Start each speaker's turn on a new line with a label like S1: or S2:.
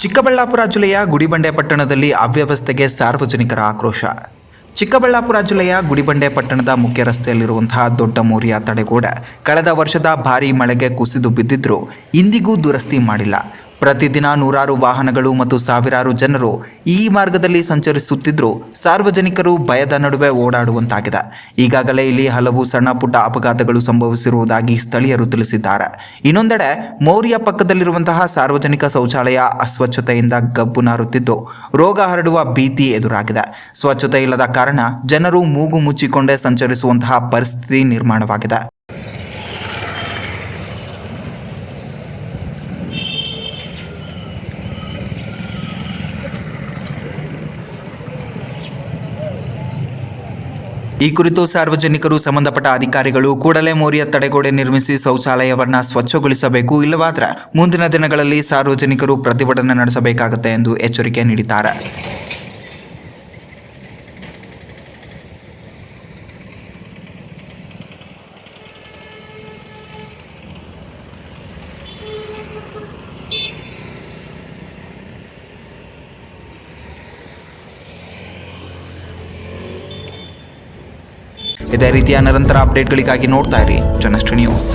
S1: ಚಿಕ್ಕಬಳ್ಳಾಪುರ ಜಿಲ್ಲೆಯ ಗುಡಿಬಂಡೆ ಪಟ್ಟಣದಲ್ಲಿ ಅವ್ಯವಸ್ಥೆಗೆ ಸಾರ್ವಜನಿಕರ ಆಕ್ರೋಶ. ಚಿಕ್ಕಬಳ್ಳಾಪುರ ಜಿಲ್ಲೆಯ ಗುಡಿಬಂಡೆ ಪಟ್ಟಣದ ಮುಖ್ಯ ರಸ್ತೆಯಲ್ಲಿರುವಂತಹ ದೊಡ್ಡ ಮೋರಿಯ ತಡೆಗೋಡೆ ಕಳೆದ ವರ್ಷದ ಭಾರೀ ಮಳೆಗೆ ಕುಸಿದು ಬಿದ್ದಿದ್ರೂ ಇಂದಿಗೂ ದುರಸ್ತಿ ಮಾಡಿಲ್ಲ. ಪ್ರತಿದಿನ ನೂರಾರು ವಾಹನಗಳು ಮತ್ತು ಸಾವಿರಾರು ಜನರು ಈ ಮಾರ್ಗದಲ್ಲಿ ಸಂಚರಿಸುತ್ತಿದ್ದರೂ ಸಾರ್ವಜನಿಕರು ಭಯದ ನಡುವೆ ಓಡಾಡುವಂತಾಗಿದೆ. ಈಗಾಗಲೇ ಇಲ್ಲಿ ಹಲವು ಸಣ್ಣ ಪುಟ್ಟ ಅಪಘಾತಗಳು ಸಂಭವಿಸಿರುವುದಾಗಿ ಸ್ಥಳೀಯರು ತಿಳಿಸಿದ್ದಾರೆ. ಇನ್ನೊಂದೆಡೆ ಮೋರಿಯ ಪಕ್ಕದಲ್ಲಿರುವಂತಹ ಸಾರ್ವಜನಿಕ ಶೌಚಾಲಯ ಅಸ್ವಚ್ಛತೆಯಿಂದ ಗಬ್ಬು ನಾರುತ್ತಿದ್ದು ರೋಗ ಹರಡುವ ಭೀತಿ ಎದುರಾಗಿದೆ. ಸ್ವಚ್ಛತೆ ಇಲ್ಲದ ಕಾರಣ ಜನರು ಮೂಗು ಮುಚ್ಚಿಕೊಂಡೇ ಸಂಚರಿಸುವಂತಹ ಪರಿಸ್ಥಿತಿ ನಿರ್ಮಾಣವಾಗಿದೆ. ಈ ಕುರಿತು ಸಾರ್ವಜನಿಕರು ಸಂಬಂಧಪಟ್ಟ ಅಧಿಕಾರಿಗಳು ಕೂಡಲೇ ಮೋರಿಯ ತಡೆಗೋಡೆ ನಿರ್ಮಿಸಿ ಶೌಚಾಲಯವನ್ನು ಸ್ವಚ್ಛಗೊಳಿಸಬೇಕು, ಇಲ್ಲವಾದರೆ ಮುಂದಿನ ದಿನಗಳಲ್ಲಿ ಸಾರ್ವಜನಿಕರು ಪ್ರತಿಭಟನೆ ನಡೆಸಬೇಕಾಗುತ್ತೆ ಎಂದು ಎಚ್ಚರಿಕೆ ನೀಡಿದ್ದಾರೆ. ಇದೇ ರೀತಿಯ ನಿರಂತರ ಅಪ್ಡೇಟ್ಗಳಿಗಾಗಿ ನೋಡ್ತಾ ಇರಿ ಜನಶ್ರೀ ನ್ಯೂಸ್.